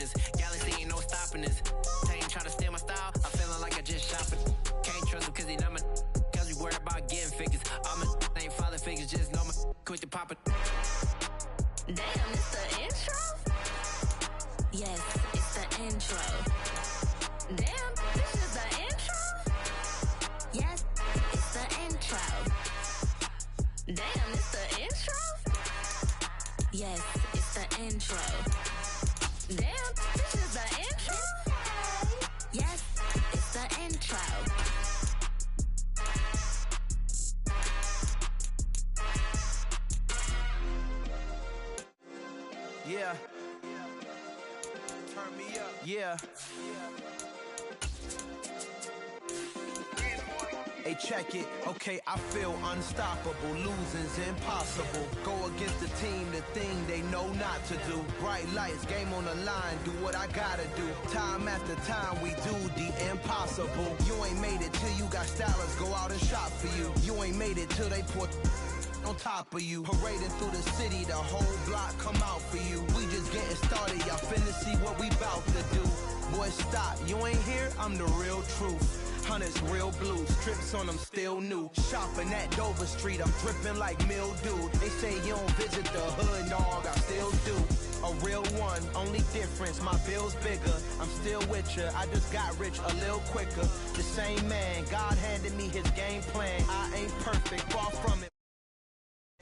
this. Galaxy ain't no stopping this. They ain't trying to steal my style. I'm feeling like I just shopping. Can't trust him cause he not my cause we worried about getting figures. All my ain't father figures, just know my quick to pop it. Damn, it's the intro? Yes, it's the intro. Damn, this is the intro? Yes, it's the intro. Damn, it's the intro? Yes, it's the intro. Damn, this is the intro? Yes, it's the intro. Yeah. Turn me up. Yeah. Hey, check it. Okay, I feel unstoppable. Losing's impossible. Go against the team, the thing they know not to do. Bright lights, game on the line. Do what I gotta do. Time after time, we do the impossible. You ain't made it till you got stylers go out and shop for you. You ain't made it till they put on top of you. Parading through the city, the whole block come out for you. We just getting started, y'all finna see what we bout to do. Boy, stop, you ain't here, I'm the real truth. Hunters real blue, strips on them still new. Shopping at Dover Street, I'm dripping like mildew. They say you don't visit the hood, dog, I still do. A real one, only difference, my bill's bigger. I'm still with ya, I just got rich a little quicker. The same man, God handed me his game plan. I ain't perfect, far from it.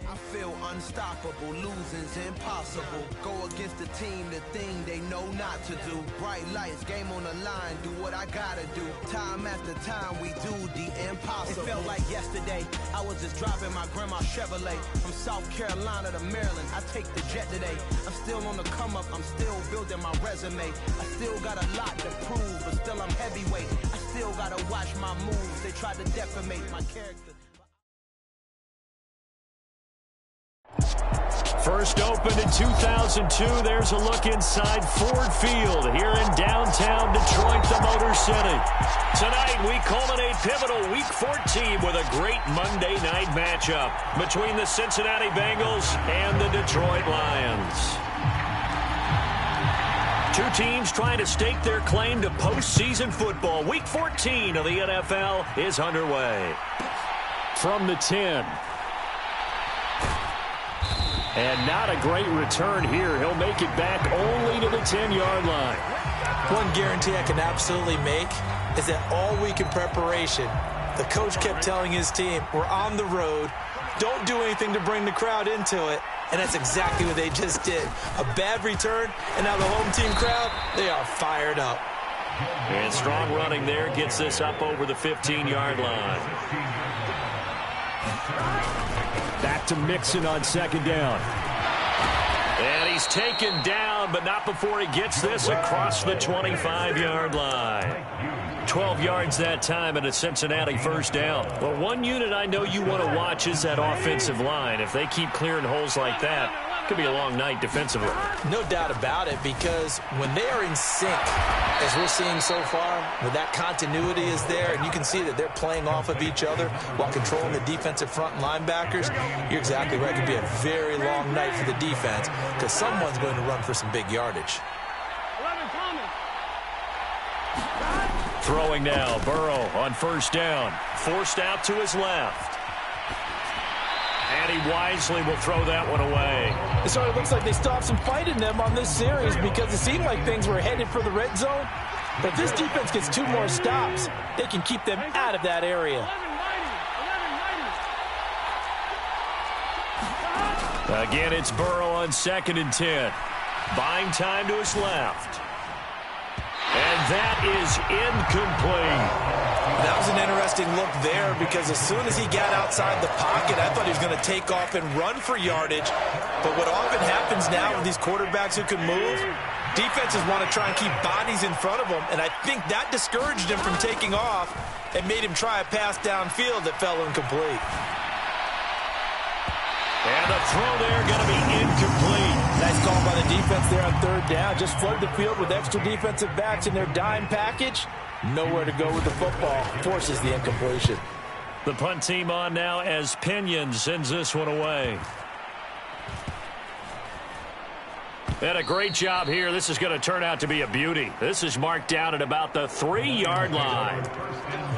I feel unstoppable, losing's impossible. Go against the team, the thing they know not to do. Bright lights, game on the line, do what I gotta do. Time after time, we do the impossible. It felt like yesterday, I was just driving my grandma's Chevrolet. From South Carolina to Maryland, I take the jet today. I'm still on the come up, I'm still building my resume. I still got a lot to prove, but still I'm heavyweight. I still gotta watch my moves, they tried to defamate my character. First opened in 2002. There's a look inside Ford Field here in downtown Detroit, the Motor City. Tonight, we culminate pivotal Week 14 with a great Monday night matchup between the Cincinnati Bengals and the Detroit Lions. Two teams trying to stake their claim to postseason football. Week 14 of the NFL is underway. From the 10. And not a great return here. He'll make it back only to the 10-yard line. One guarantee I can absolutely make is that all week in preparation, the coach kept telling his team, we're on the road, don't do anything to bring the crowd into it. And that's exactly what they just did. A bad return, and now the home team crowd, they are fired up. And strong running there gets this up over the 15-yard line. Back to Mixon on second down. And he's taken down, but not before he gets this across the 25-yard line. 12 yards that time and a Cincinnati first down. Well, one unit I know you want to watch is that offensive line. If they keep clearing holes like that, it could be a long night defensively. No doubt about it, because when they are in sync, as we're seeing so far, when that continuity is there, and you can see that they're playing off of each other while controlling the defensive front and linebackers, you're exactly right. It could be a very long night for the defense because someone's going to run for some big yardage. Throwing now, Burrow on first down. Forced out to his left. And he wisely will throw that one away. So it looks like they still have some fight in them on this series because it seemed like things were headed for the red zone. But if this defense gets 2 more stops, they can keep them out of that area. Again, it's Burrow on second and 10. Buying time to his left. And that is incomplete. That was an interesting look there because as soon as he got outside the pocket, I thought he was going to take off and run for yardage. But what often happens now with these quarterbacks who can move, defenses want to try and keep bodies in front of them, and I think that discouraged him from taking off and made him try a pass downfield that fell incomplete. And the throw there going to be incomplete. Nice call by the defense there on third down. Just flood the field with extra defensive backs in their dime package. Nowhere to go with the football. Forces the incompletion. The punt team on now as Pinion sends this one away. And a great job here. This is going to turn out to be a beauty. This is marked down at about the 3-yard line.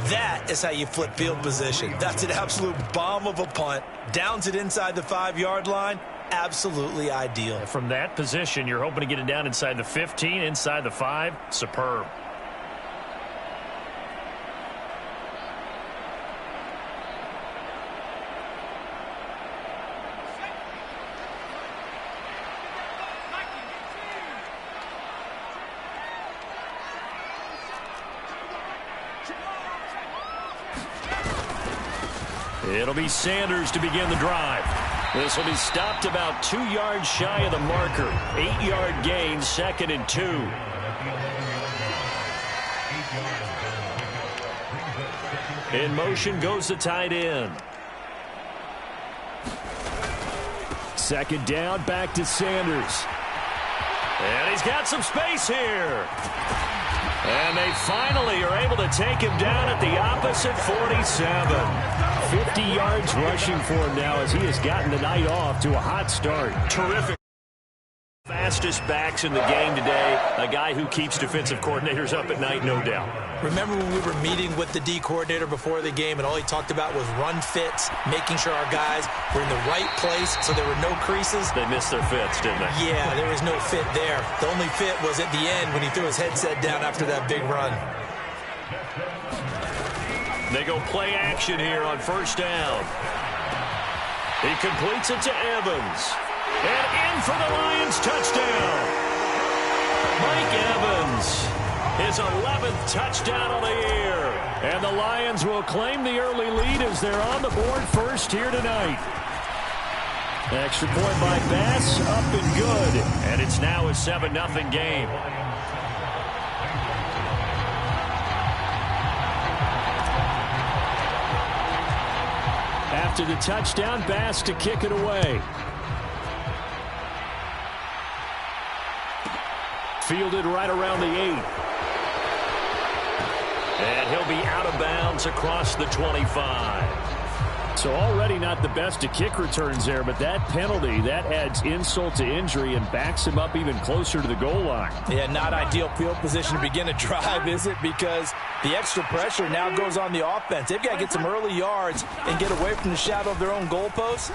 That is how you flip field position. That's an absolute bomb of a punt. Downs it inside the 5-yard line. Absolutely ideal. From that position, you're hoping to get it down inside the 15, inside the 5. Superb. It'll be Sanders to begin the drive. This will be stopped about 2 yards shy of the marker. 8-yard gain, 2nd and 2. In motion goes the tight end. 2nd down, back to Sanders. And he's got some space here. And they finally are able to take him down at the opposite 47. 50 yards rushing for him now as he has gotten the night off to a hot start. Terrific. Fastest backs in the game today. A guy who keeps defensive coordinators up at night, no doubt. Remember when we were meeting with the D coordinator before the game and all he talked about was run fits, making sure our guys were in the right place so there were no creases? They missed their fits, didn't they? Yeah, there was no fit there. The only fit was at the end when he threw his headset down after that big run. They go play action here on 1st down. He completes it to Evans. And in for the Lions touchdown. Mike Evans, his 11th touchdown of the year. And the Lions will claim the early lead as they're on the board first here tonight. Extra point by Bass, up and good. And it's now a 7-0 game. After the touchdown, Bass to kick it away. Fielded right around the 8. And he'll be out of bounds across the 25. So already not the best of kick returns there, but that penalty, that adds insult to injury and backs him up even closer to the goal line. Yeah, not ideal field position to begin a drive, is it? Because the extra pressure now goes on the offense. They've got to get some early yards and get away from the shadow of their own goalposts.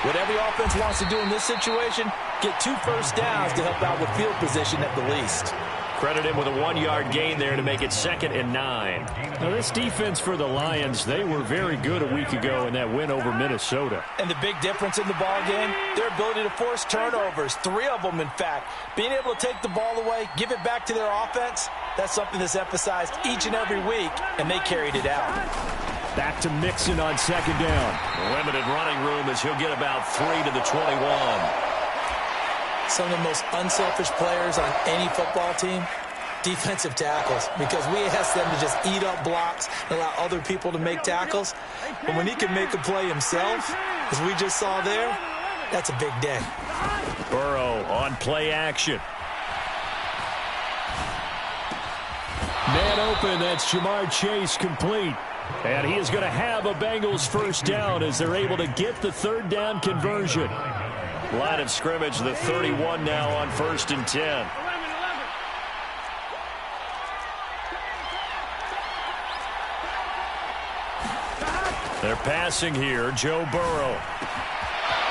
What every offense wants to do in this situation, get 2 first downs to help out with field position at the least. Credit him with a 1-yard gain there to make it 2nd and 9. Now this defense for the Lions, they were very good a week ago in that win over Minnesota. And the big difference in the ball game, their ability to force turnovers, 3 of them in fact. Being able to take the ball away, give it back to their offense, that's something that's emphasized each and every week, and they carried it out. Back to Mixon on 2nd down. Limited running room as he'll get about 3 to the 21. Some of the most unselfish players on any football team, defensive tackles, because we ask them to just eat up blocks and allow other people to make tackles. But when he can make a play himself, as we just saw there, that's a big day. Burrow on play action. Man open, that's Jamar Chase complete. And he is going to have a Bengals first down as they're able to get the 3rd down conversion. Line of scrimmage, the 31 now on 1st and 10. They're passing here, Joe Burrow.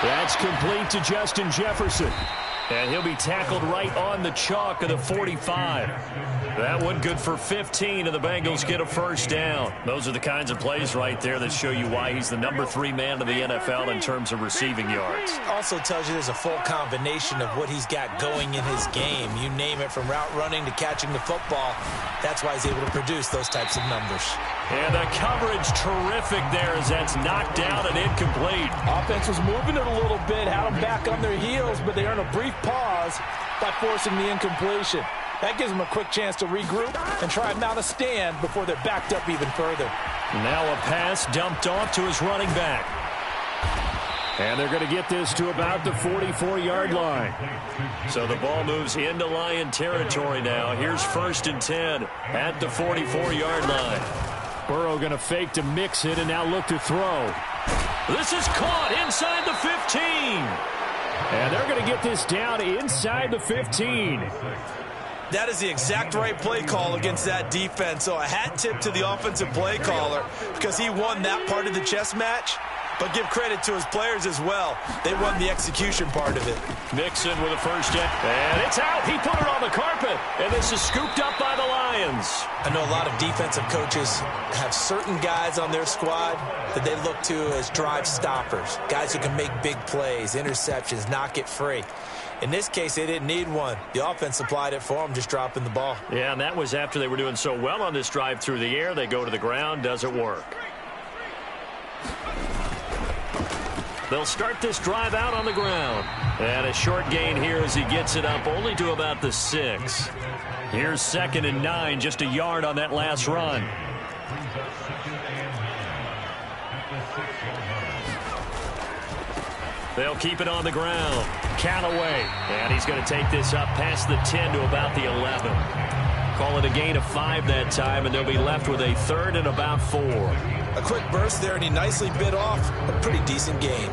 That's complete to Justin Jefferson. And he'll be tackled right on the chalk of the 45. That one good for 15, and the Bengals get a first down. Those are the kinds of plays right there that show you why he's the number 3 man of the NFL in terms of receiving yards. Also tells you there's a full combination of what he's got going in his game. You name it, from route running to catching the football. That's why he's able to produce those types of numbers. And the coverage terrific there as that's knocked down and incomplete. Offense was moving it a little bit, had them back on their heels, but they earn a brief pause by forcing the incompletion. That gives them a quick chance to regroup and try and mount a stand before they're backed up even further. Now a pass dumped off to his running back. And they're going to get this to about the 44-yard line. So the ball moves into Lion territory now. Here's 1st and 10 at the 44-yard line. Burrow going to fake to Mixon and now look to throw. This is caught inside the 15. And they're going to get this down inside the 15. That is the exact right play call against that defense. So a hat tip to the offensive play caller because he won that part of the chess match. But give credit to his players as well. They won the execution part of it. Mixon with a first down. And it's out. He put it on the carpet. And this is scooped up by the Lions. I know a lot of defensive coaches have certain guys on their squad that they look to as drive stoppers. Guys who can make big plays, interceptions, knock it free. In this case, they didn't need one. The offense supplied it for them, just dropping the ball. Yeah, and that was after they were doing so well on this drive through the air. They go to the ground. Doesn't work. They'll start this drive out on the ground. And a short gain here as he gets it up only to about the 6. Here's 2nd and 9, just a yard on that last run. They'll keep it on the ground. Callaway. And he's going to take this up past the 10 to about the 11. Call it a gain of 5 that time, and they'll be left with a 3rd and about 4. A quick burst there, and he nicely bit off a pretty decent gain.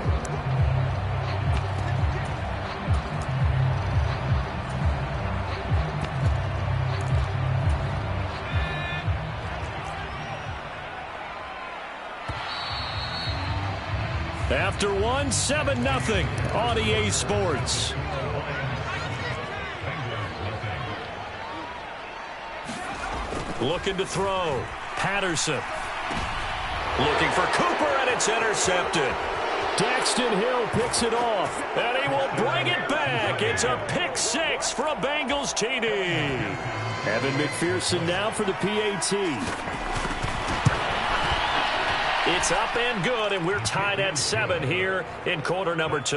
After 1, 7-0 on EA Sports. Looking to throw. Patterson. Looking for Cooper, and it's intercepted. Daxton Hill picks it off, and he will bring it back. It's a pick 6 for a Bengals TD. Evan McPherson now for the PAT. It's up and good, and we're tied at 7 here in quarter number 2.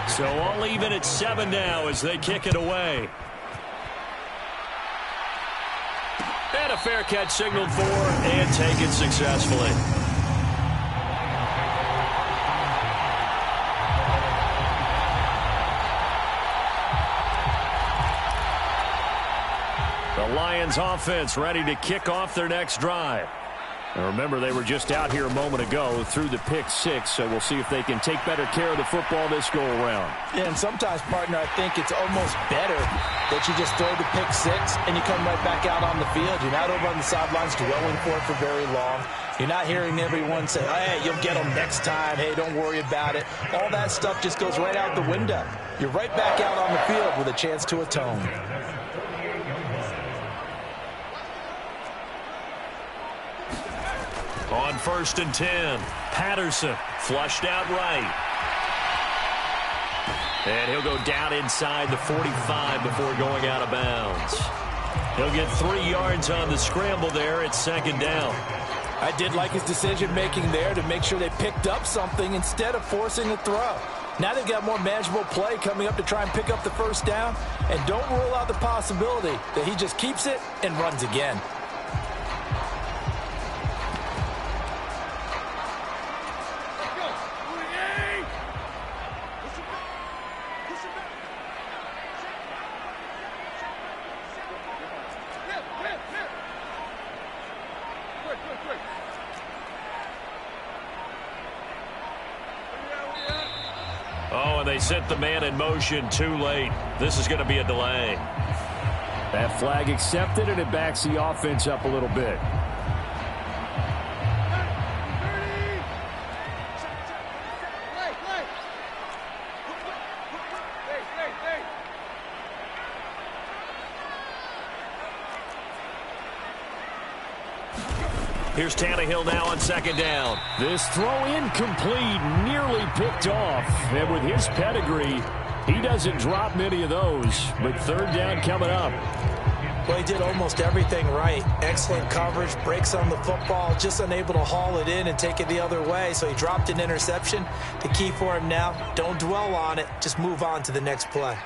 So all even at 7 now as they kick it away. And a fair catch signaled for and taken successfully. The Lions offense ready to kick off their next drive. And remember, they were just out here a moment ago through the pick 6, so we'll see if they can take better care of the football this go-around. Yeah, and sometimes, partner, I think it's almost better that you just throw the pick 6 and you come right back out on the field. You're not over on the sidelines dwelling for it for very long. You're not hearing everyone say, hey, you'll get them next time. Hey, don't worry about it. All that stuff just goes right out the window. You're right back out on the field with a chance to atone. On 1st and 10, Patterson flushed out right. And he'll go down inside the 45 before going out of bounds. He'll get 3 yards on the scramble there at 2nd down. I did like his decision-making there to make sure they picked up something instead of forcing a throw. Now they've got more manageable play coming up to try and pick up the 1st down. And don't rule out the possibility that he just keeps it and runs again. Oh, and they sent the man in motion too late. This is going to be a delay. That flag accepted, and it backs the offense up a little bit. Here's Tannehill now on 2nd down. This throw incomplete, nearly picked off. And with his pedigree, he doesn't drop many of those. But 3rd down coming up. Well, he did almost everything right. Excellent coverage, breaks on the football, just unable to haul it in and take it the other way. So he dropped an interception. The key for him now, don't dwell on it. Just move on to the next play.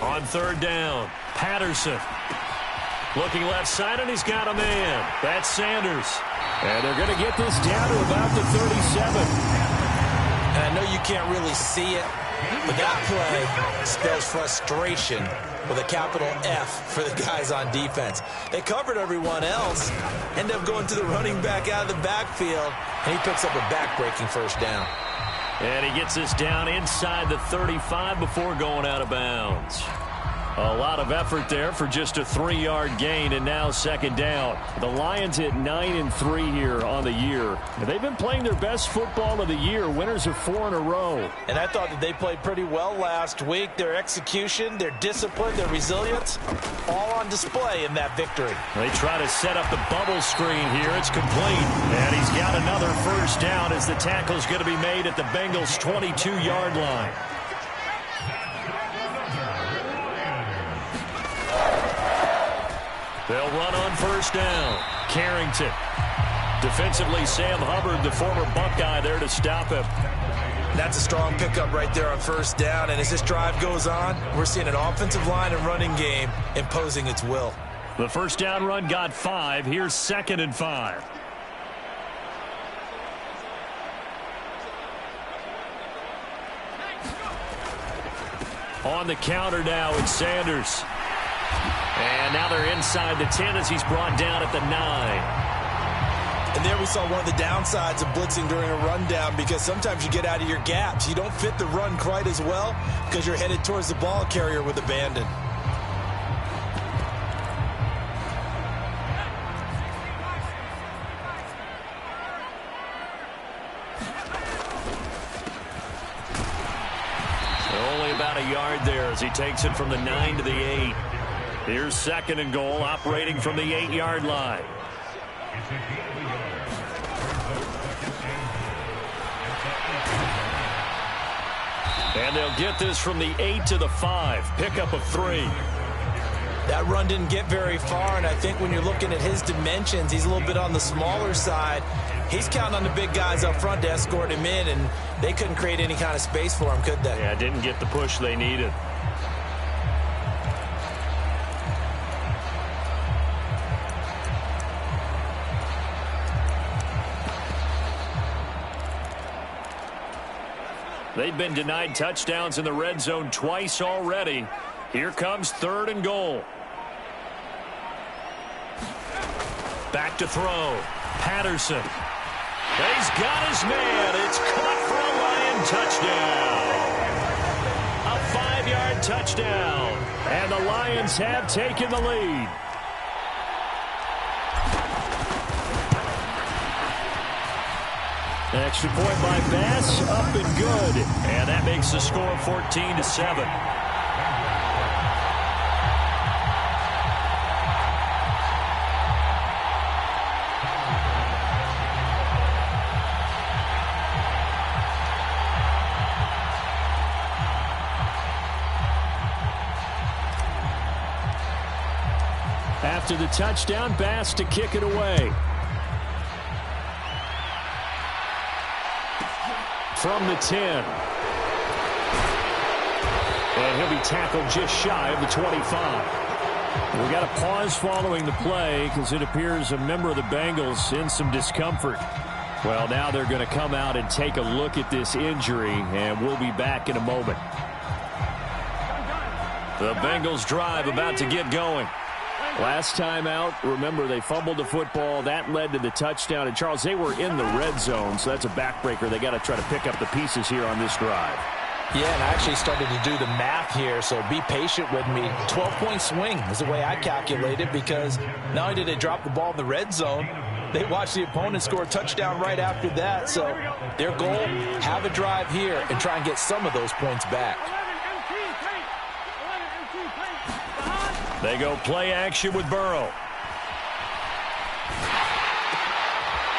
On 3rd down, Patterson. Looking left side, and he's got a man. That's Sanders. And they're going to get this down to about the 37. And I know you can't really see it, but that play spells frustration with a capital F for the guys on defense. They covered everyone else, end up going to the running back out of the backfield, and he picks up a back-breaking first down. And he gets this down inside the 35 before going out of bounds. A lot of effort there for just a 3-yard gain, and now second down. The Lions at 9-3 here on the year. They've been playing their best football of the year, winners of 4 in a row. And I thought that they played pretty well last week. Their execution, their discipline, their resilience, all on display in that victory. They try to set up the bubble screen here. It's complete. And he's got another first down as the tackle's going to be made at the Bengals' 22-yard line. They'll run on first down. Carrington. Defensively, Sam Hubbard, the former Buckeye, there to stop him. That's a strong pickup right there on first down. And as this drive goes on, we're seeing an offensive line and running game imposing its will. The first down run got 5. Here's 2nd and 5. On the counter now, it's Sanders. And now they're inside the 10 as he's brought down at the 9. And there we saw one of the downsides of blitzing during a rundown, because sometimes you get out of your gaps. You don't fit the run quite as well because you're headed towards the ball carrier with abandon. Only about a yard there as he takes it from the 9 to the 8. Here's 2nd and goal, operating from the 8-yard line. And they'll get this from the 8 to the 5. Pickup of 3. That run didn't get very far, and I think when you're looking at his dimensions, he's a little bit on the smaller side. He's counting on the big guys up front to escort him in, and they couldn't create any kind of space for him, could they? Yeah, didn't get the push they needed. They've been denied touchdowns in the red zone twice already. Here comes 3rd and goal. Back to throw. Patterson. He's got his man. It's caught for a Lion touchdown. A 5-yard touchdown. And the Lions have taken the lead. Extra point by Bass, up and good. And that makes the score 14-7. After the touchdown, Bass to kick it away. From the 10. And he'll be tackled just shy of the 25. We got a pause following the play because it appears a member of the Bengals in some discomfort. Well, now they're going to come out and take a look at this injury, and we'll be back in a moment. The Bengals drive about to get going. Last time out, remember, they fumbled the football. That led to the touchdown. And, Charles, they were in the red zone, so that's a backbreaker. They got to try to pick up the pieces here on this drive. Yeah, and I actually started to do the math here, so be patient with me. 12-point swing is the way I calculated, because not only did they drop the ball in the red zone, they watched the opponent score a touchdown right after that. So their goal, have a drive here and try and get some of those points back. They go play action with Burrow.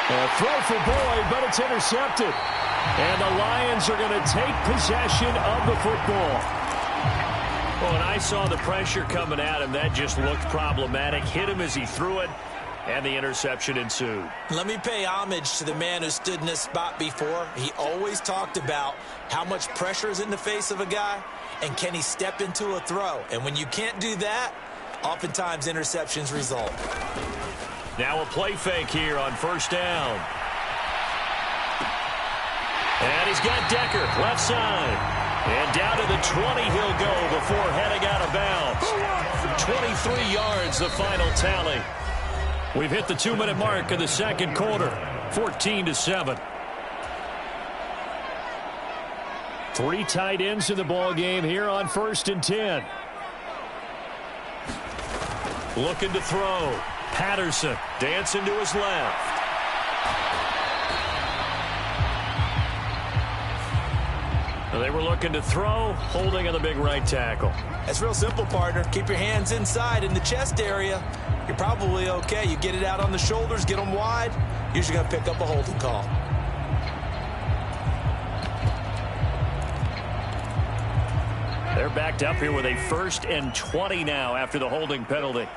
A throw for Boyd, but it's intercepted. And the Lions are going to take possession of the football. Well, and I saw the pressure coming at him. That just looked problematic. Hit him as he threw it, and the interception ensued. Let me pay homage to the man who stood in this spot before. He always talked about how much pressure is in the face of a guy, and can he step into a throw. And when you can't do that, Oftentimes, interceptions result. Now a play fake here on first down. And he's got Decker, left side. And down to the 20 he'll go before heading out of bounds. 23 yards, the final tally. We've hit the 2-minute mark of the second quarter, 14-7. 3 tight ends in the ball game here on 1st and 10. Looking to throw. Patterson dancing to his left. They were looking to throw, holding on the big right tackle. That's real simple, partner. Keep your hands inside in the chest area. You're probably okay. You get it out on the shoulders, get them wide. Usually going to pick up a holding call. They're backed up here with a 1st and 20 now after the holding penalty.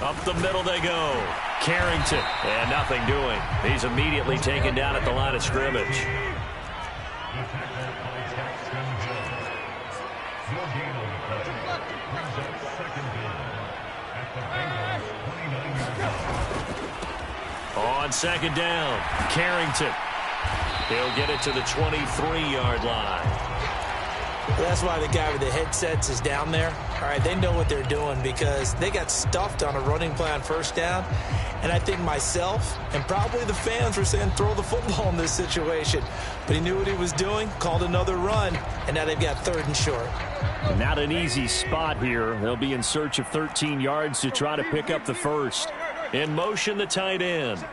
Up the middle they go. Carrington, and nothing doing. He's immediately taken down at the line of scrimmage. On second down, Carrington. He'll get it to the 23-yard line. Well, that's why the guy with the headsets is down there. All right, they know what they're doing because they got stuffed on a running play on first down. And I think myself and probably the fans were saying throw the football in this situation. But he knew what he was doing, called another run, and now they've got 3rd and short. Not an easy spot here. They'll be in search of 13 yards to try to pick up the first. In motion, the tight end.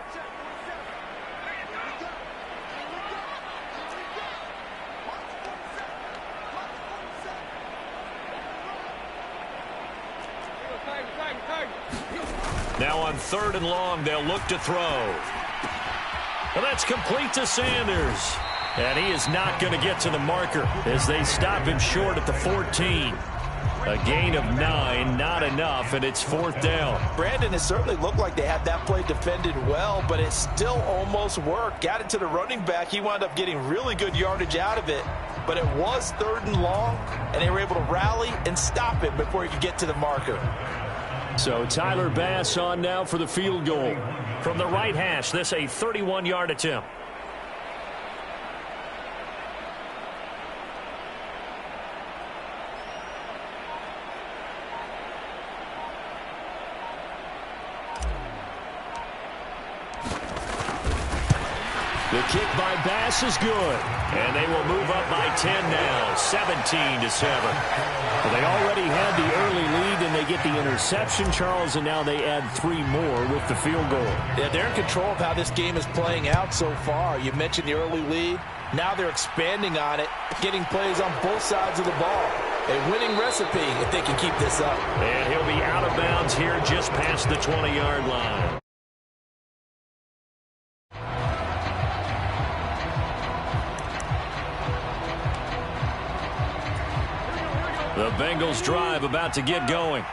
Now on 3rd and long, they'll look to throw. Well, that's complete to Sanders. And he is not going to get to the marker as they stop him short at the 14. A gain of 9, not enough, and it's 4th down. Brandon, it certainly looked like they had that play defended well, but it still almost worked. Got it to the running back. He wound up getting really good yardage out of it, but it was 3rd and long, and they were able to rally and stop it before he could get to the marker. So Tyler Bass on now for the field goal. From the right hash, this a 31-yard attempt. The kick by Bass is good. And they will move up by 10 now, 17-7. Well, they already had the early lead, and they get the interception, Charles, and now they add 3 more with the field goal. Yeah, they're in control of how this game is playing out so far. You mentioned the early lead. Now they're expanding on it, getting plays on both sides of the ball. A winning recipe if they can keep this up. And he'll be out of bounds here just past the 20-yard line. The Bengals drive about to get going.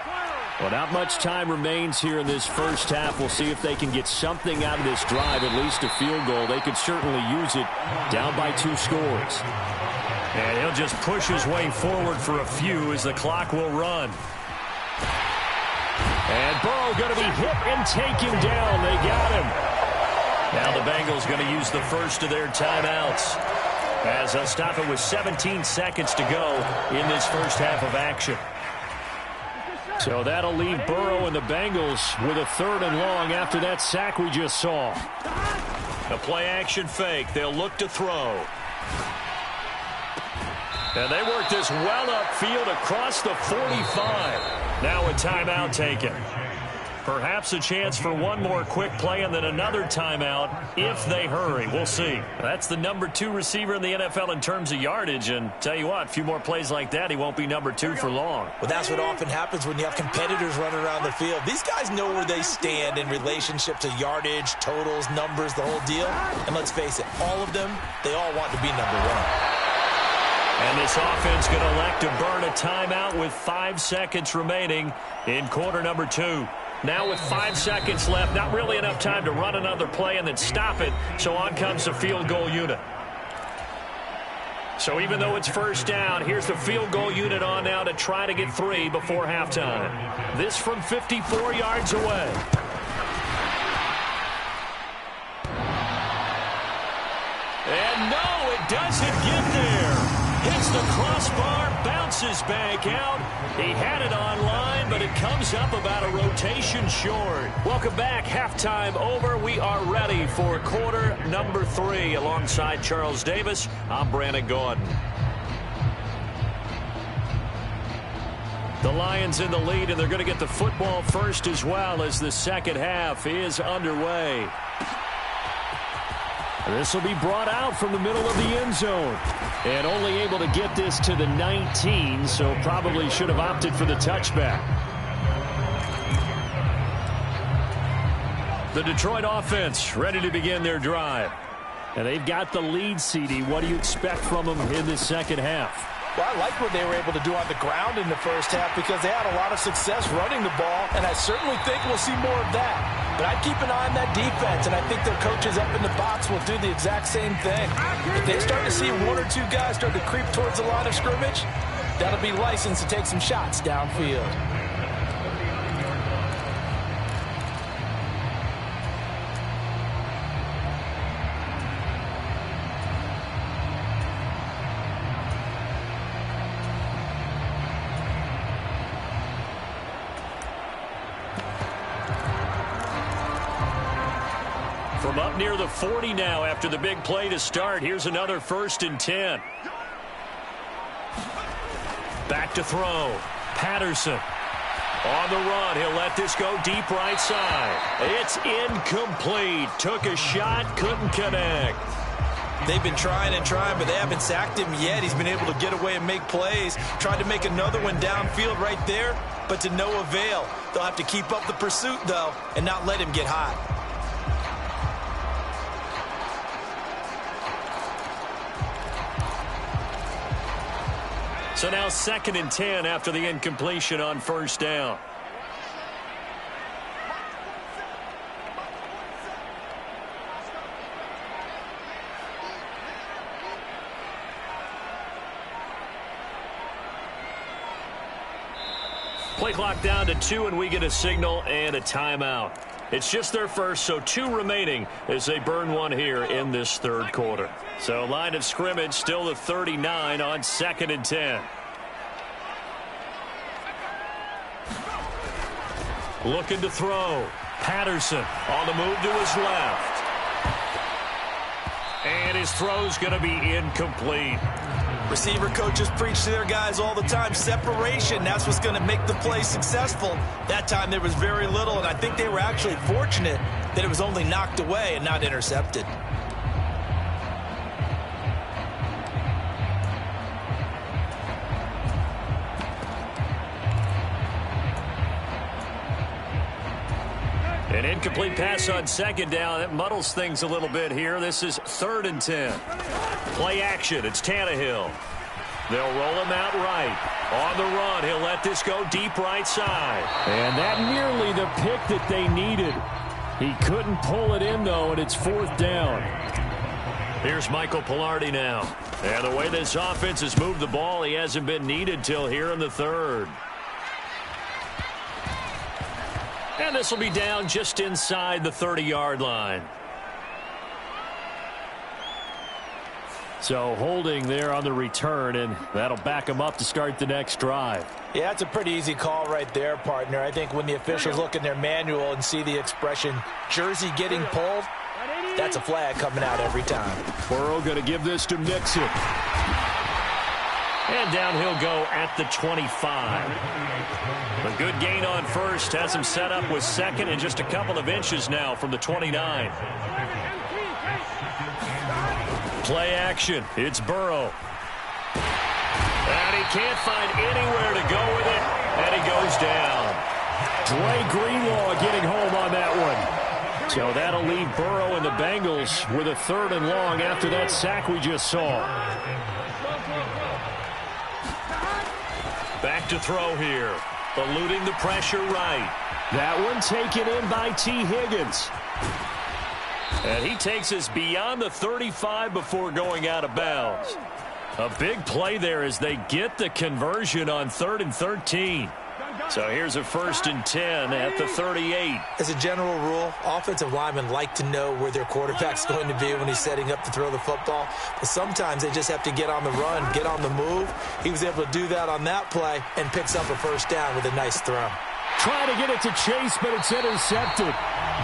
Well, not much time remains here in this first half. We'll see if they can get something out of this drive, at least a field goal. They could certainly use it down by 2 scores. And he'll just push his way forward for a few as the clock will run. And Burrow going to be hit and taken down. They got him. Now the Bengals going to use the first of their timeouts, as they'll stop it with 17 seconds to go in this first half of action. So that'll leave Burrow and the Bengals with a 3rd and long after that sack we just saw. A play-action fake. They'll look to throw. And they work this well upfield across the 45. Now a timeout taken. Perhaps a chance for one more quick play and then another timeout if they hurry. We'll see. That's the number 2 receiver in the NFL in terms of yardage. And tell you what, a few more plays like that, he won't be number 2 for long. Well, that's what often happens when you have competitors running around the field. These guys know where they stand in relationship to yardage, totals, numbers, the whole deal. And let's face it, all of them, they all want to be number 1. And this offense going to elect to burn a timeout with 5 seconds remaining in quarter number 2. Now with 5 seconds left, not really enough time to run another play and then stop it. So on comes the field goal unit. So even though it's first down, here's the field goal unit on now to try to get 3 before halftime. This from 54 yards away. And no, it doesn't get there. Hits the crossbar, bounces back out. He had it online, but it comes up about a rotation short. Welcome back. Halftime over. We are ready for quarter number 3. Alongside Charles Davis, I'm Brandon Gordon. The Lions in the lead, and they're going to get the football first as well as the second half is underway. This will be brought out from the middle of the end zone. And only able to get this to the 19, so probably should have opted for the touchback. The Detroit offense ready to begin their drive. And they've got the lead, CD. What do you expect from them in the second half? Well, I like what they were able to do on the ground in the first half because they had a lot of success running the ball, and I certainly think we'll see more of that. But I'd keep an eye on that defense, and I think their coaches up in the box will do the exact same thing. If they start to see 1 or 2 guys start to creep towards the line of scrimmage, that'll be licensed to take some shots downfield. From up near the 40 now after the big play to start. Here's another 1st and 10. Back to throw. Patterson on the run. He'll let this go deep right side. It's incomplete. Took a shot, couldn't connect. They've been trying and trying, but they haven't sacked him yet. He's been able to get away and make plays. Tried to make another one downfield right there, but to no avail. They'll have to keep up the pursuit, though, and not let him get hot. So now 2nd and 10 after the incompletion on first down. Play clock down to 2, and we get a signal and a timeout. It's just their first, so 2 remaining as they burn one here in this third quarter. So line of scrimmage still the 39 on 2nd and 10. Looking to throw. Patterson on the move to his left. And his throw's going to be incomplete. Receiver coaches preach to their guys all the time. Separation, that's what's going to make the play successful. That time there was very little, and I think they were actually fortunate that it was only knocked away and not intercepted. An incomplete pass on 2nd down. That muddles things a little bit here. This is 3rd and 10. Play action. It's Tannehill. They'll roll him out right. On the run, he'll let this go deep right side. And that nearly the pick that they needed. He couldn't pull it in, though, and it's 4th down. Here's Michael Pilardi now. And the way this offense has moved the ball, he hasn't been needed till here in the 3rd. And this will be down just inside the 30-yard line. So holding there on the return, and that'll back them up to start the next drive. Yeah, it's a pretty easy call right there, partner. I think when the officials look in their manual and see the expression, jersey getting pulled, that's a flag coming out every time. Burrow going to give this to Mixon. And down he'll go at the 25. A good gain on first has him set up with 2nd and just a couple of inches now from the 29. Play action. It's Burrow. And he can't find anywhere to go with it, and he goes down. Dre Greenlaw getting home on that one. So that'll leave Burrow and the Bengals with a 3rd and long after that sack we just saw. Back to throw here. Eluding the pressure right. That one taken in by T. Higgins. And he takes us beyond the 35 before going out of bounds. A big play there as they get the conversion on 3rd and 13. So here's a 1st and 10 at the 38. As a general rule, offensive linemen like to know where their quarterback's going to be when he's setting up to throw the football. But sometimes they just have to get on the run, get on the move. He was able to do that on that play and picks up a 1st down with a nice throw. Trying to get it to Chase, but it's intercepted.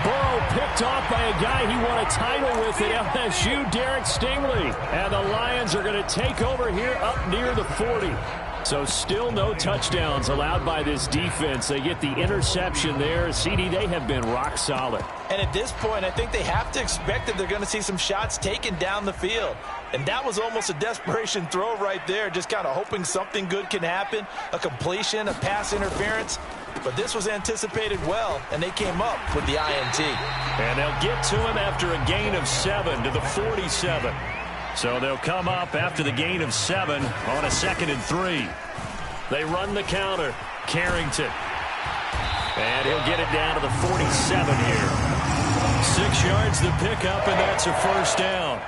Burrow picked off by a guy he won a title with at LSU, Derek Stingley. And the Lions are going to take over here up near the 40. So still no touchdowns allowed by this defense. They get the interception there. CD, they have been rock solid. And at this point, I think they have to expect that they're going to see some shots taken down the field. And that was almost a desperation throw right there, just kind of hoping something good can happen, a completion, a pass interference. But this was anticipated well, and they came up with the INT. And they'll get to him after a gain of 7 to the 47. So they'll come up after the gain of 7 on a 2nd and 3. They run the counter. Carrington. And he'll get it down to the 47 here. 6 yards to pick up, and that's a 1st down.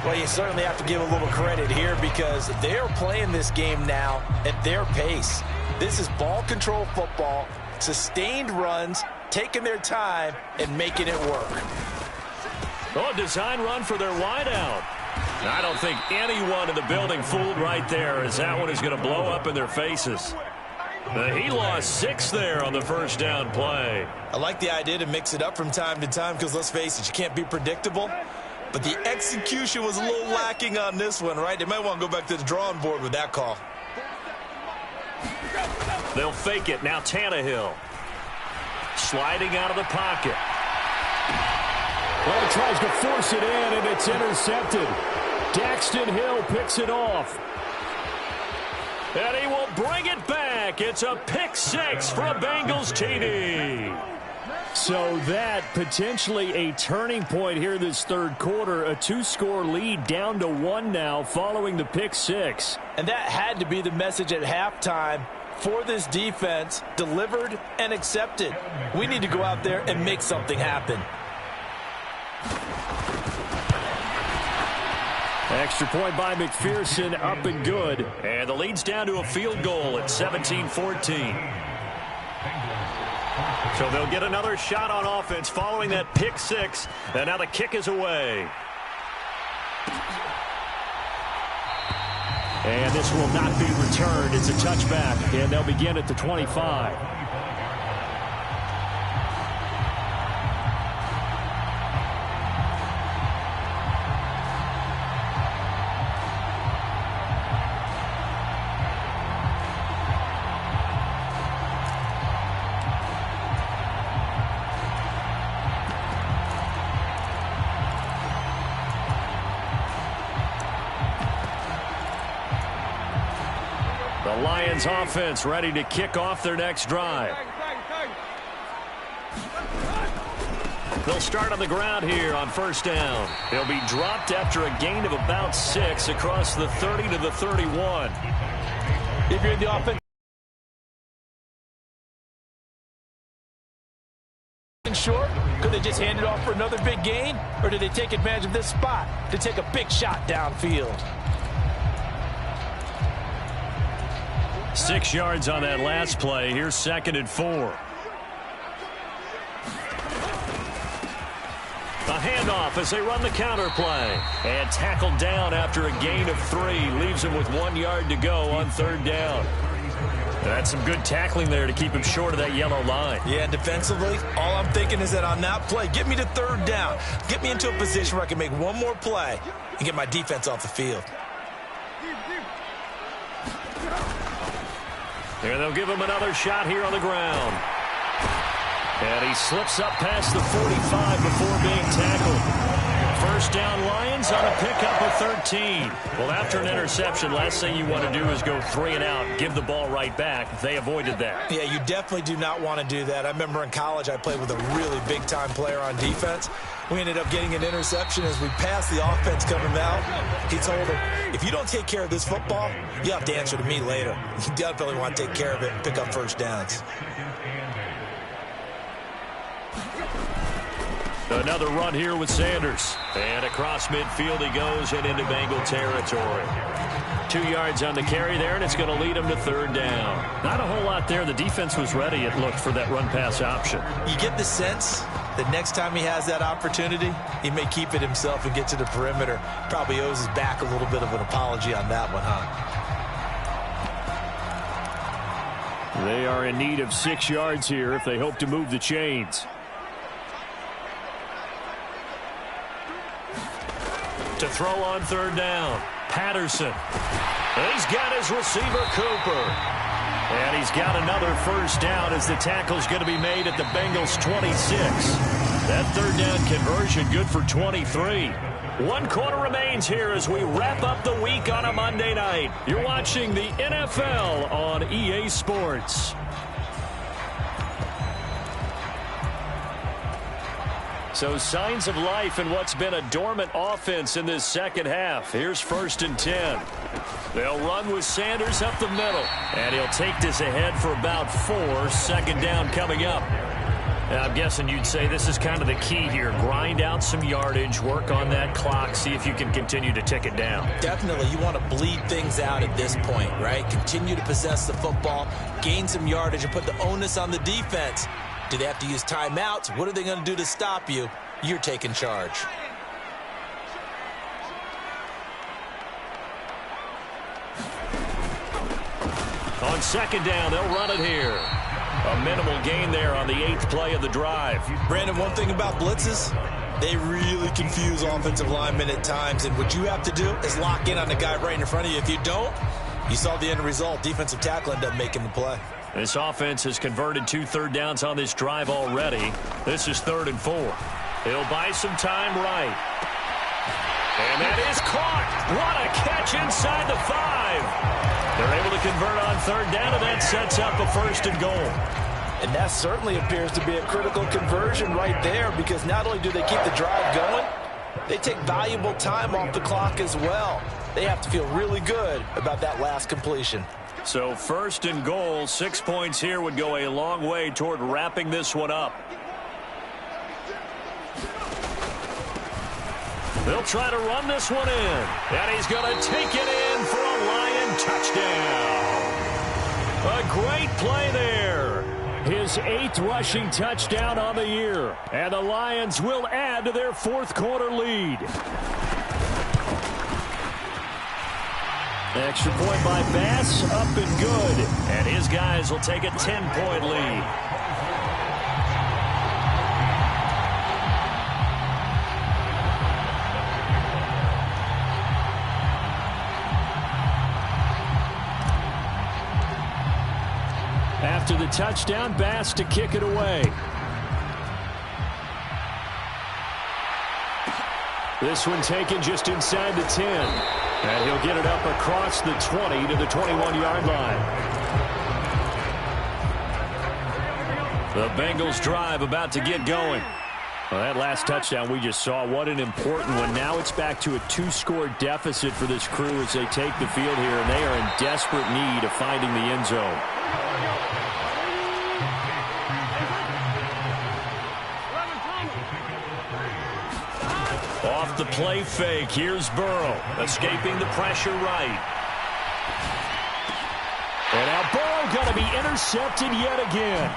Well, you certainly have to give a little credit here because they're playing this game now at their pace. This is ball control football, sustained runs, taking their time, and making it work. Oh, a design run for their wideout. I don't think anyone in the building fooled right there as that one is going to blow up in their faces. He lost 6 there on the 1st down play. I like the idea to mix it up from time to time because, let's face it, you can't be predictable. But the execution was a little lacking on this one, right? They might want to go back to the drawing board with that call. They'll fake it. Now Tannehill. Sliding out of the pocket. Well, he tries to force it in, and it's intercepted. Daxton Hill picks it off. And he will bring it back. It's a pick 6 for a Bengals TD. So that potentially a turning point here this 3rd quarter. A 2-score lead down to 1 now following the pick 6. And that had to be the message at halftime for this defense, delivered and accepted. We need to go out there and make something happen. Extra point by McPherson, up and good. And the lead's down to a field goal at 17-14. So they'll get another shot on offense following that pick 6. And now the kick is away. And this will not be returned. It's a touchback, and they'll begin at the 25. The Lions offense ready to kick off their next drive. They'll start on the ground here on 1st down. They'll be dropped after a gain of about 6 across the 30 to the 31. If you're in the offense short, could they just hand it off for another big gain? Or did they take advantage of this spot to take a big shot downfield? 6 yards on that last play. Here's 2nd and 4. A handoff as they run the counter play. And tackled down after a gain of 3. Leaves him with 1 yard to go on 3rd down. That's some good tackling there to keep him short of that yellow line. Yeah, defensively, all I'm thinking is that on that play, get me to 3rd down. Get me into a position where I can make one more play and get my defense off the field. And they'll give him another shot here on the ground. And he slips up past the 45 before being tackled. 1st down Lions on a pickup of 13. Well, after an interception, last thing you want to do is go 3 and out, give the ball right back. They avoided that. Yeah, you definitely do not want to do that. I remember in college I played with a really big-time player on defense. We ended up getting an interception as we passed the offense coming out. He told him, if you don't take care of this football, you have to answer to me later. You definitely want to take care of it and pick up first downs. Another run here with Sanders. And across midfield he goes and into Bengal territory. 2 yards on the carry there, and it's going to lead him to third down. Not a whole lot there. The defense was ready, it looked, for that run-pass option. You get the sense that next time he has that opportunity, he may keep it himself and get to the perimeter. Probably owes his back a little bit of an apology on that one, huh? They are in need of 6 yards here if they hope to move the chains. To throw on third down, Patterson. He's got his receiver, Cooper. And he's got another first down as the tackle's going to be made at the Bengals' 26. That third down conversion good for 23. 1 quarter remains here as we wrap up the week on a Monday night. You're watching the NFL on EA Sports. So signs of life in what's been a dormant offense in this second half. Here's 1st and 10. They'll run with Sanders up the middle. And he'll take this ahead for about 4. Second down coming up. Now, I'm guessing you'd say this is kind of the key here. Grind out some yardage, work on that clock, see if you can continue to tick it down. Definitely. You want to bleed things out at this point, right? Continue to possess the football, gain some yardage, and put the onus on the defense. Do they have to use timeouts? What are they going to do to stop you? You're taking charge. On second down, they'll run it here. A minimal gain there on the 8th play of the drive. Brandon, one thing about blitzes, they really confuse offensive linemen at times, and what you have to do is lock in on the guy right in front of you. If you don't, you saw the end result. Defensive tackle ended up making the play. This offense has converted 2 third downs on this drive already. This is 3rd and 4. He'll buy some time right. And that is caught. What a catch inside the 5. They're able to convert on third down, and that sets up a 1st and goal. And that certainly appears to be a critical conversion right there, because not only do they keep the drive going, they take valuable time off the clock as well. They have to feel really good about that last completion. So 1st and goal, 6 points here would go a long way toward wrapping this one up. They'll try to run this one in. And he's going to take it in for a Lion touchdown. A great play there. His 8th rushing touchdown on the year. And the Lions will add to their 4th quarter lead. Extra point by Bass, up and good. And his guys will take a 10-point lead. After the touchdown, Bass to kick it away. This one taken just inside the 10. And he'll get it up across the 20 to the 21-yard line. The Bengals drive about to get going. Well, that last touchdown we just saw, what an important one. Now it's back to a 2-score deficit for this crew as they take the field here, and they are in desperate need of finding the end zone. Off the play fake, here's Burrow, escaping the pressure right. And now Burrow going to be intercepted yet again.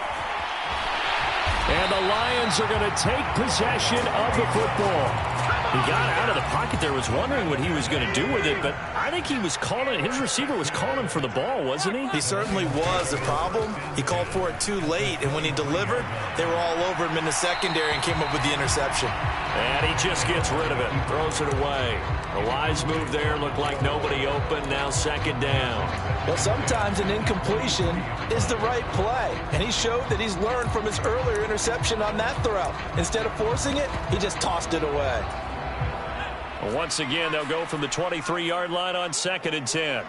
And the Lions are going to take possession of the football. He got out of the pocket there, was wondering what he was going to do with it, but I think he was calling, his receiver was calling for the ball, wasn't he? He certainly was. The problem, he called for it too late, and when he delivered, they were all over him in the secondary and came up with the interception. And he just gets rid of it, throws it away. A wise move there, looked like nobody open, now second down. Well, sometimes an incompletion is the right play, and he showed that he's learned from his earlier interception on that throw. Instead of forcing it, he just tossed it away. Once again, they'll go from the 23-yard line on 2nd and 10.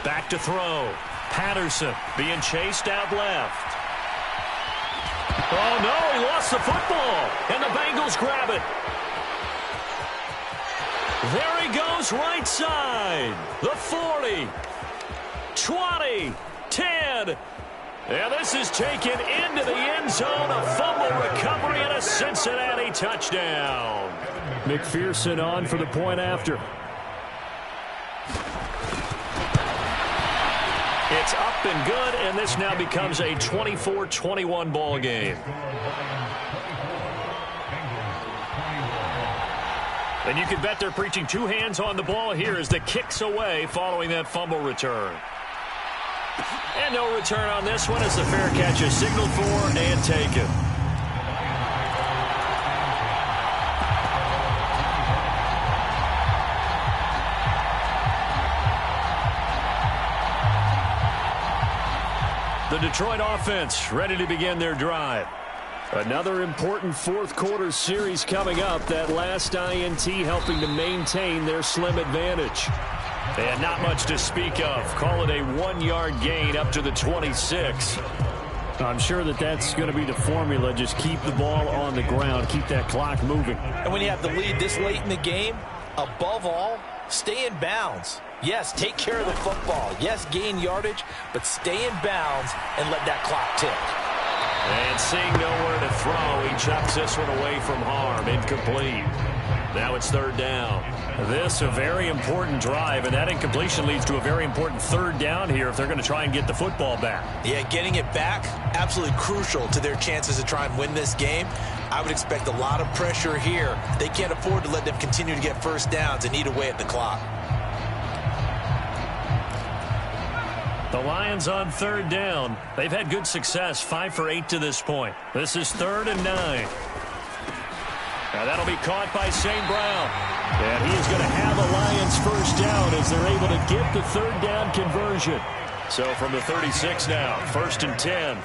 Back to throw. Patterson being chased out left. Oh, no, he lost the football, and the Bengals grab it. There he goes right side. The 40, 20, 10. And this is taken into the end zone. A fumble recovery and a Cincinnati touchdown. McPherson on for the point after. It's up and good, and this now becomes a 24-21 ball game. And you can bet they're preaching two hands on the ball here as the kick's away following that fumble return. And no return on this one as the fair catch is signaled for and taken. The Detroit offense ready to begin their drive. Another important fourth quarter series coming up. That last INT helping to maintain their slim advantage. And not much to speak of. Call it a 1-yard gain up to the 26. I'm sure that's going to be the formula. Just keep the ball on the ground. Keep that clock moving. And when you have the lead this late in the game, above all, stay in bounds. Yes, take care of the football. Yes, gain yardage, but stay in bounds and let that clock tick. And seeing nowhere to throw, he chucks this one away from harm. Incomplete. Now it's third down. This a very important drive, and that incompletion leads to a very important third down here if they're going to try and get the football back. Yeah, getting it back, absolutely crucial to their chances to try and win this game. I would expect a lot of pressure here. They can't afford to let them continue to get first downs and eat away at the clock. The Lions on third down. They've had good success, 5 for 8 to this point. This is 3rd and 9. Now that'll be caught by St. Brown. And he is going to have a Lions first down as they're able to get the third down conversion. So from the 36 now, 1st and 10.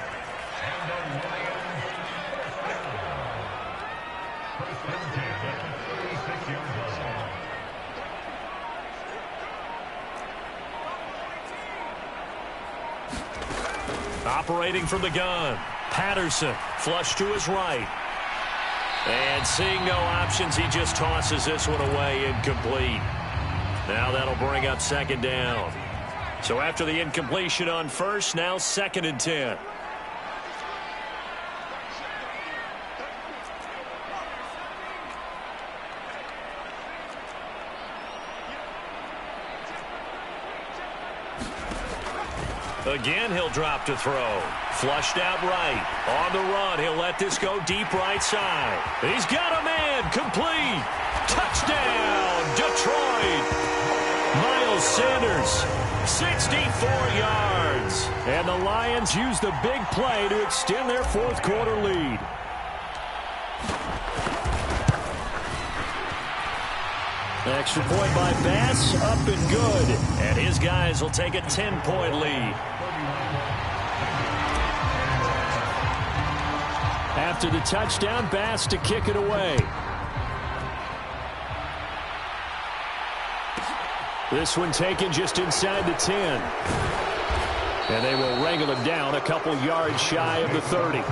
Operating from the gun. Patterson, flush to his right. And seeing no options, he just tosses this one away, incomplete. Now that'll bring up 2nd down. So after the incompletion on first, now 2nd and 10. Again, he'll drop to throw. Flushed out right. On the run, he'll let this go deep right side. He's got a man. Complete. Touchdown, Detroit. Miles Sanders, 64 yards. And the Lions use the big play to extend their fourth quarter lead. Extra point by Bass, up and good. And his guys will take a 10-point lead. After the touchdown, Bass to kick it away. This one taken just inside the 10. And they will wrangle him down a couple yards shy of the 30.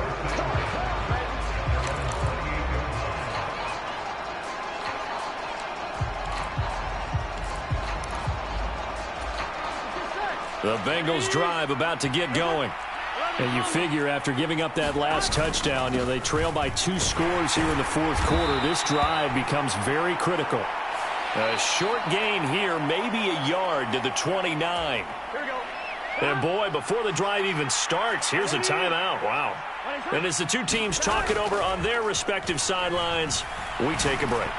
The Bengals drive about to get going. And you figure after giving up that last touchdown, they trail by 2 scores here in the fourth quarter. This drive becomes very critical. A short gain here, maybe a yard to the 29. And boy, before the drive even starts, here's a timeout. Wow. And as the two teams talk it over on their respective sidelines, we take a break.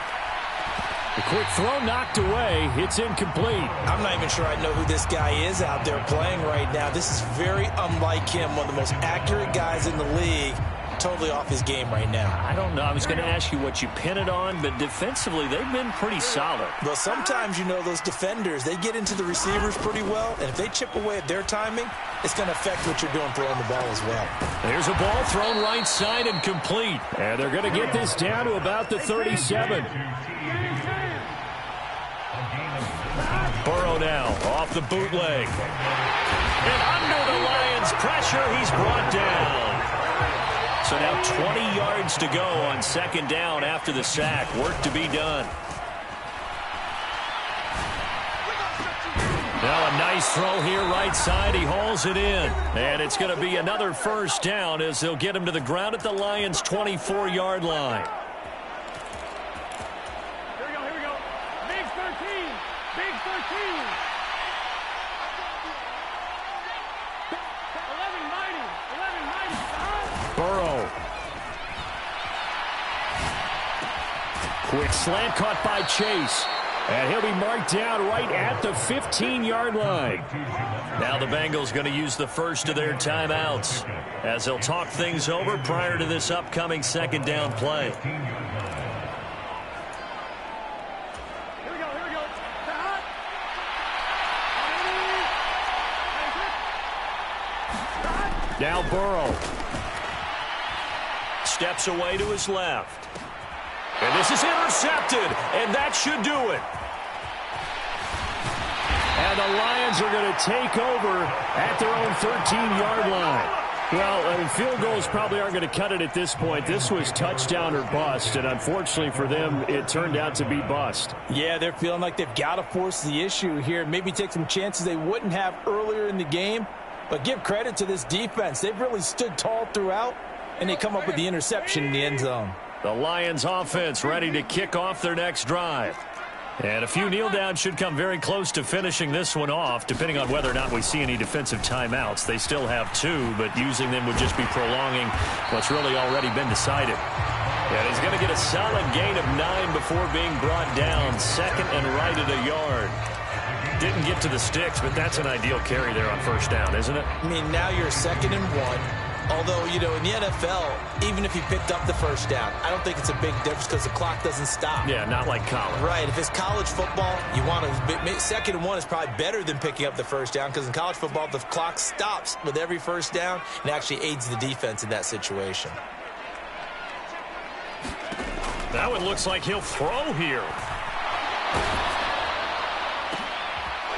The quick throw knocked away. It's incomplete. I'm not even sure I know who this guy is out there playing right now. This is very unlike him, one of the most accurate guys in the league. Totally off his game right now. I don't know. I was going to ask you what you pin it on, but defensively, they've been pretty solid. Well, sometimes, those defenders, they get into the receivers pretty well, and if they chip away at their timing, it's going to affect what you're doing throwing the ball as well. There's a ball thrown right side and complete. And they're going to get this down to about the 37. Burrow now off the bootleg. And under the Lions' pressure, he's brought down. So now 20 yards to go on second down after the sack. Work to be done. Now a nice throw here right side. He hauls it in. And it's going to be another first down as they'll get him to the ground at the Lions' 24-yard line. Here we go. Big 13. Big 13. 11 mighty. Burrow. Quick slant caught by Chase. And he'll be marked down right at the 15-yard line. Now the Bengals going to use the first of their timeouts as they'll talk things over prior to this upcoming second down play. Here we go. Now Burrow. Steps away to his left. And this is intercepted, and that should do it. And the Lions are going to take over at their own 13-yard line. Well, field goals probably aren't going to cut it at this point. This was touchdown or bust, and unfortunately for them, it turned out to be bust. Yeah, they're feeling like they've got to force the issue here. Maybe take some chances they wouldn't have earlier in the game. But give credit to this defense. They've really stood tall throughout, and they come up with the interception in the end zone. The Lions offense ready to kick off their next drive. And a few kneel downs should come very close to finishing this one off, depending on whether or not we see any defensive timeouts. They still have 2, but using them would just be prolonging what's really already been decided. And he's going to get a solid gain of 9 before being brought down. Second and right at a yard. Didn't get to the sticks, but that's an ideal carry there on first down, isn't it? I mean, now you're 2nd and 1. Although, you know, in the NFL, even if you picked up the first down, I don't think it's a big difference because the clock doesn't stop. Yeah, not like college. Right. If it's college football, you want to 2nd and 1 is probably better than picking up the first down because in college football, the clock stops with every first down and actually aids the defense in that situation. That one looks like he'll throw here.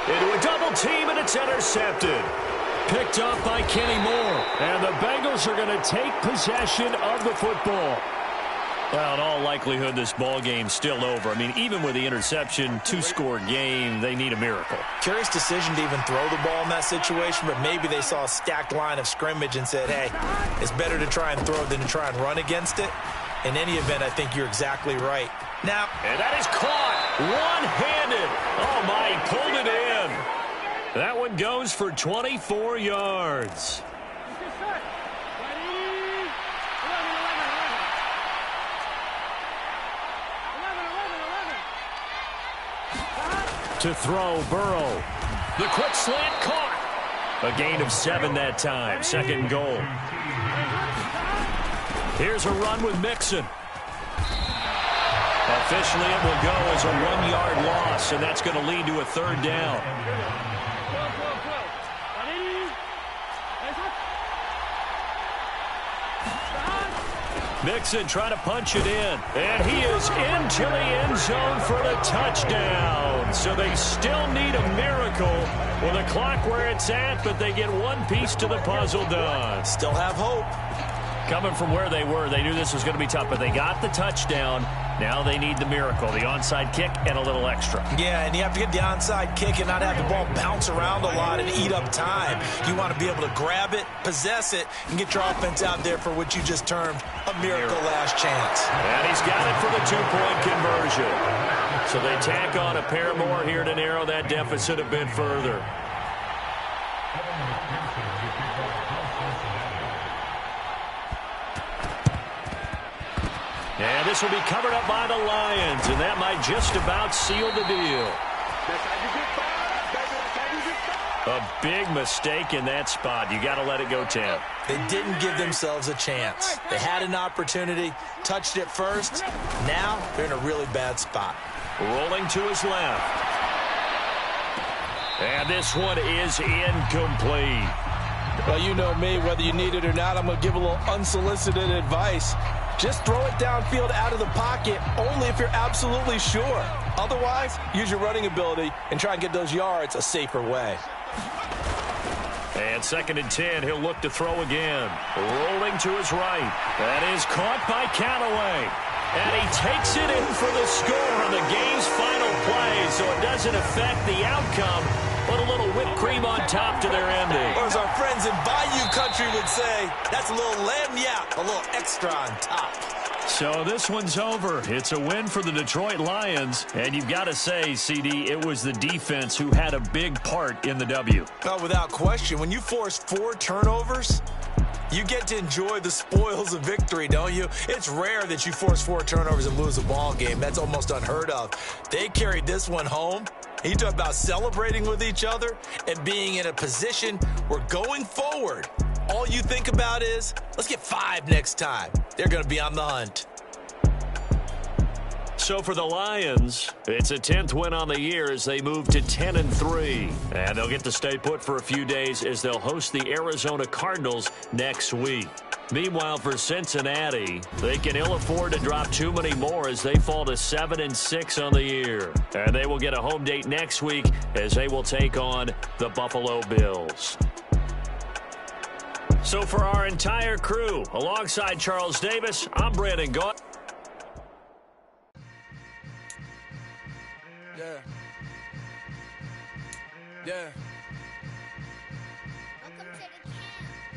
Into a double team, and it's intercepted. Picked up by Kenny Moore. And the Bengals are going to take possession of the football. Well, in all likelihood, this ball game's still over. I mean, even with the interception, 2-score game, they need a miracle. Curious decision to even throw the ball in that situation, but maybe they saw a stacked line of scrimmage and said, hey, it's better to try and throw than to try and run against it. In any event, I think you're exactly right. Now, and that is caught one-handed. Oh, my, he pulled it in. That one goes for 24 yards. To throw, Burrow. The quick slant caught. A gain of 7 that time. 2nd goal. Here's a run with Mixon. Officially, it will go as a 1-yard loss, and that's going to lead to a 3rd down. Mixon trying to punch it in, and he is into the end zone for the touchdown. So they still need a miracle with the clock where it's at, but they get one piece to the puzzle done. Still have hope. Coming from where they were, they knew this was going to be tough, but they got the touchdown. Now they need the miracle, the onside kick and a little extra. Yeah, and you have to get the onside kick and not have the ball bounce around a lot and eat up time. You want to be able to grab it, possess it, and get your offense out there for what you just termed a miracle last chance. And he's got it for the 2-point conversion. So they tack on a pair more here to narrow that deficit a bit further. And this will be covered up by the Lions, and that might just about seal the deal. A big mistake in that spot. You got to let it go 10. They didn't give themselves a chance. They had an opportunity, touched it first. Now they're in a really bad spot. Rolling to his left. And this one is incomplete. Well, you know me, whether you need it or not, I'm going to give a little unsolicited advice. Just throw it downfield out of the pocket only if you're absolutely sure. Otherwise, use your running ability and try and get those yards a safer way. And 2nd and 10, he'll look to throw again. Rolling to his right. That is caught by Callaway. And he takes it in for the score on the game's final play, so it doesn't affect the outcome, but a little whipped cream on top to their ending. Or as our friends in Bayou Country would say, that's a little lamb yap, a little extra on top. So this one's over. It's a win for the Detroit Lions. And you've got to say, CD, it was the defense who had a big part in the W. Well, without question, when you force 4 turnovers, you get to enjoy the spoils of victory, don't you? It's rare that you force 4 turnovers and lose a ball game. That's almost unheard of. They carried this one home. You talk about celebrating with each other and being in a position where going forward, all you think about is, let's get 5 next time. They're going to be on the hunt. So for the Lions, it's a 10th win on the year as they move to 10-3. And they'll get to stay put for a few days as they'll host the Arizona Cardinals next week. Meanwhile, for Cincinnati, they can ill afford to drop too many more as they fall to 7-6 on the year. And they will get a home date next week as they will take on the Buffalo Bills. So for our entire crew, alongside Charles Davis, I'm Brandon Gault. Yeah.